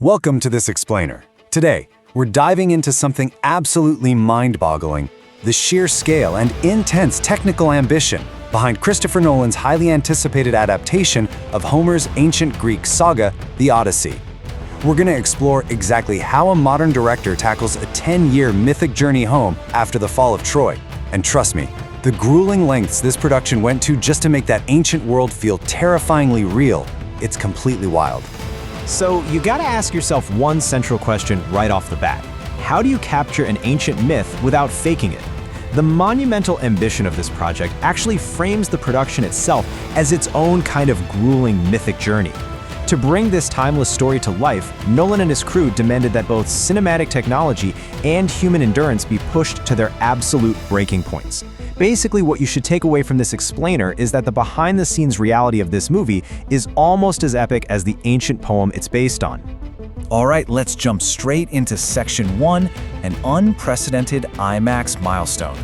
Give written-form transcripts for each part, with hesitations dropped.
Welcome to this explainer. Today, we're diving into something absolutely mind-boggling, the sheer scale and intense technical ambition behind Christopher Nolan's highly anticipated adaptation of Homer's ancient Greek saga, the Odyssey. We're going to explore exactly how a modern director tackles a 10-year mythic journey home after the fall of Troy. And trust me, the grueling lengths this production went to just to make that ancient world feel terrifyingly real, it's completely wild. So you gotta ask yourself one central question right off the bat. How do you capture an ancient myth without faking it? The monumental ambition of this project actually frames the production itself as its own kind of grueling mythic journey. To bring this timeless story to life, Nolan and his crew demanded that both cinematic technology and human endurance be pushed to their absolute breaking points. Basically, what you should take away from this explainer is that the behind-the-scenes reality of this movie is almost as epic as the ancient poem it's based on. All right, let's jump straight into Section 1, an unprecedented IMAX milestone.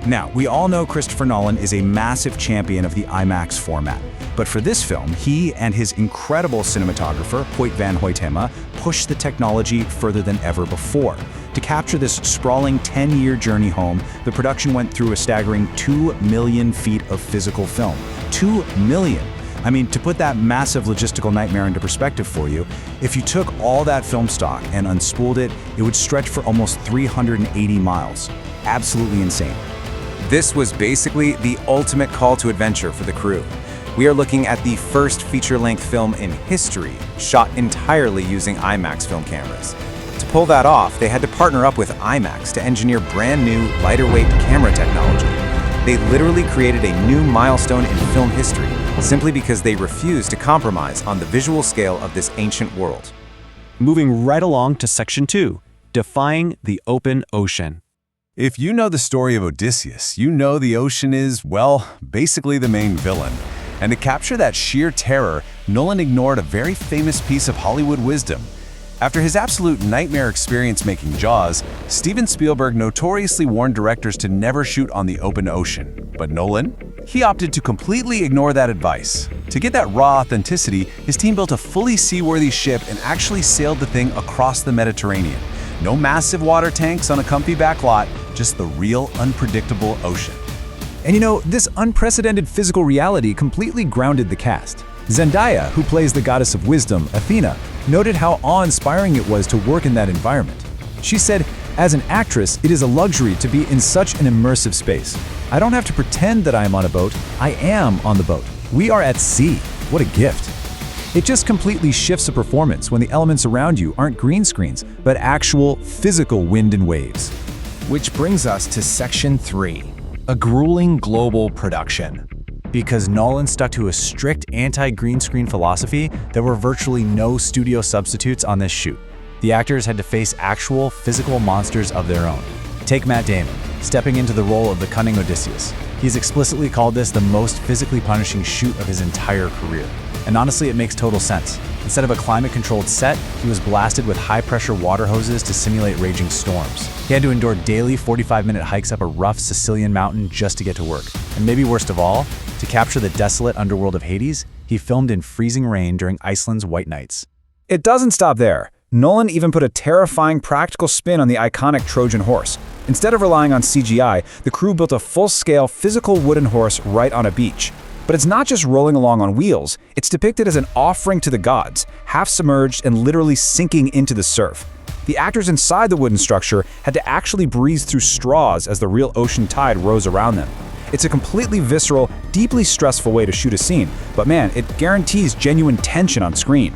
Now, we all know Christopher Nolan is a massive champion of the IMAX format. But for this film, he and his incredible cinematographer, Hoyt van Hoytema, pushed the technology further than ever before. To capture this sprawling 10-year journey home, the production went through a staggering 2 million feet of physical film. 2 million! I mean, to put that massive logistical nightmare into perspective for you, if you took all that film stock and unspooled it, it would stretch for almost 380 miles. Absolutely insane. This was basically the ultimate call to adventure for the crew. We are looking at the first feature-length film in history, shot entirely using IMAX film cameras. To pull that off, they had to partner up with IMAX to engineer brand new, lighter-weight camera technology. They literally created a new milestone in film history, simply because they refused to compromise on the visual scale of this ancient world. Moving right along to Section 2, defying the open ocean. If you know the story of Odysseus, you know the ocean is, well, basically the main villain. And to capture that sheer terror, Nolan ignored a very famous piece of Hollywood wisdom. After his absolute nightmare experience making Jaws, Steven Spielberg notoriously warned directors to never shoot on the open ocean. But Nolan? He opted to completely ignore that advice. To get that raw authenticity, his team built a fully seaworthy ship and actually sailed the thing across the Mediterranean. No massive water tanks on a comfy back lot, just the real, unpredictable ocean. And you know, this unprecedented physical reality completely grounded the cast. Zendaya, who plays the goddess of wisdom, Athena, noted how awe-inspiring it was to work in that environment. She said, "As an actress, it is a luxury to be in such an immersive space. I don't have to pretend that I am on a boat, I am on the boat. We are at sea. What a gift." It just completely shifts a performance when the elements around you aren't green screens, but actual physical wind and waves. Which brings us to Section 3, a grueling global production. Because Nolan stuck to a strict anti-green screen philosophy, there were virtually no studio substitutes on this shoot. The actors had to face actual physical monsters of their own. Take Matt Damon, stepping into the role of the cunning Odysseus. He's explicitly called this the most physically punishing shoot of his entire career. And honestly, it makes total sense. Instead of a climate-controlled set, he was blasted with high-pressure water hoses to simulate raging storms. He had to endure daily 45-minute hikes up a rough Sicilian mountain just to get to work. And maybe worst of all, to capture the desolate underworld of Hades, he filmed in freezing rain during Iceland's white nights. It doesn't stop there. Nolan even put a terrifying practical spin on the iconic Trojan horse. Instead of relying on CGI, the crew built a full-scale physical wooden horse right on a beach. But it's not just rolling along on wheels, it's depicted as an offering to the gods, half-submerged and literally sinking into the surf. The actors inside the wooden structure had to actually breathe through straws as the real ocean tide rose around them. It's a completely visceral, deeply stressful way to shoot a scene, but man, it guarantees genuine tension on screen.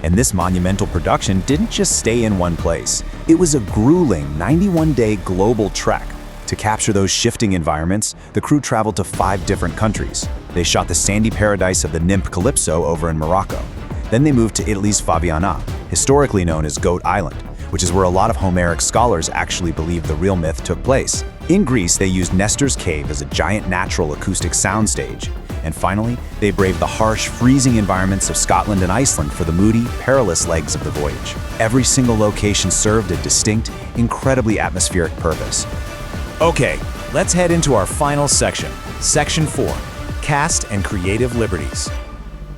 And this monumental production didn't just stay in one place. It was a grueling 91-day global trek. To capture those shifting environments, the crew traveled to 5 different countries. They shot the sandy paradise of the nymph Calypso over in Morocco. Then they moved to Italy's Faviana, historically known as Goat Island, which is where a lot of Homeric scholars actually believe the real myth took place. In Greece, they used Nestor's Cave as a giant natural acoustic soundstage. And finally, they braved the harsh, freezing environments of Scotland and Iceland for the moody, perilous legs of the voyage. Every single location served a distinct, incredibly atmospheric purpose. Okay, let's head into our final section, Section 4, Cast and Creative Liberties.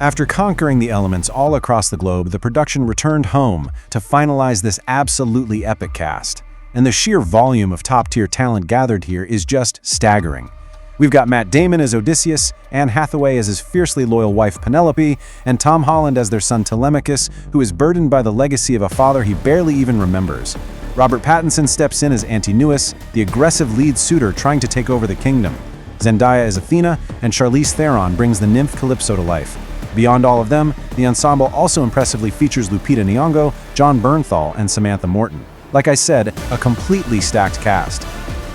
After conquering the elements all across the globe, the production returned home to finalize this absolutely epic cast. And the sheer volume of top-tier talent gathered here is just staggering. We've got Matt Damon as Odysseus, Anne Hathaway as his fiercely loyal wife Penelope, and Tom Holland as their son Telemachus, who is burdened by the legacy of a father he barely even remembers. Robert Pattinson steps in as Antinous, the aggressive lead suitor trying to take over the kingdom. Zendaya as Athena, and Charlize Theron brings the nymph Calypso to life. Beyond all of them, the ensemble also impressively features Lupita Nyong'o, Jon Bernthal, and Samantha Morton. Like I said, a completely stacked cast.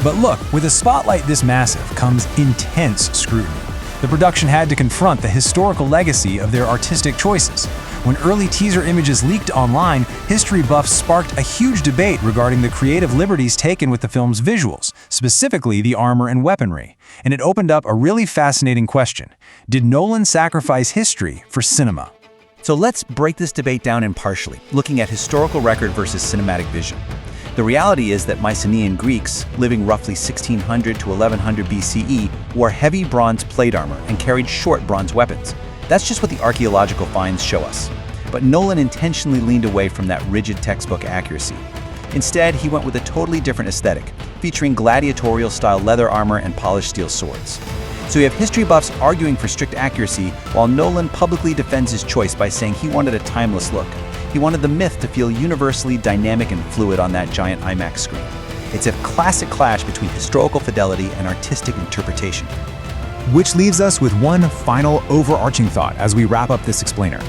But look, with a spotlight this massive comes intense scrutiny. The production had to confront the historical legacy of their artistic choices. When early teaser images leaked online, history buffs sparked a huge debate regarding the creative liberties taken with the film's visuals, specifically the armor and weaponry. And it opened up a really fascinating question. Did Nolan sacrifice history for cinema? So let's break this debate down impartially, looking at historical record versus cinematic vision. The reality is that Mycenaean Greeks, living roughly 1600 to 1100 BCE, wore heavy bronze plate armor and carried short bronze weapons. That's just what the archaeological finds show us. But Nolan intentionally leaned away from that rigid textbook accuracy. Instead, he went with a totally different aesthetic, featuring gladiatorial-style leather armor and polished steel swords. So you have history buffs arguing for strict accuracy, while Nolan publicly defends his choice by saying he wanted a timeless look. He wanted the myth to feel universally dynamic and fluid on that giant IMAX screen. It's a classic clash between historical fidelity and artistic interpretation. Which leaves us with one final overarching thought as we wrap up this explainer.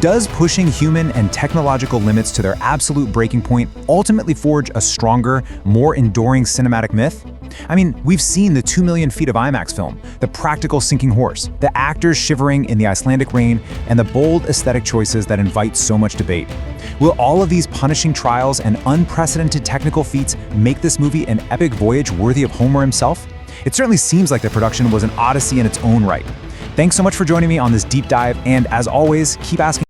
Does pushing human and technological limits to their absolute breaking point ultimately forge a stronger, more enduring cinematic myth? I mean, we've seen the 2 million feet of IMAX film, the practical sinking horse, the actors shivering in the Icelandic rain, and the bold aesthetic choices that invite so much debate. Will all of these punishing trials and unprecedented technical feats make this movie an epic voyage worthy of Homer himself? It certainly seems like the production was an Odyssey in its own right. Thanks so much for joining me on this deep dive, and as always, keep asking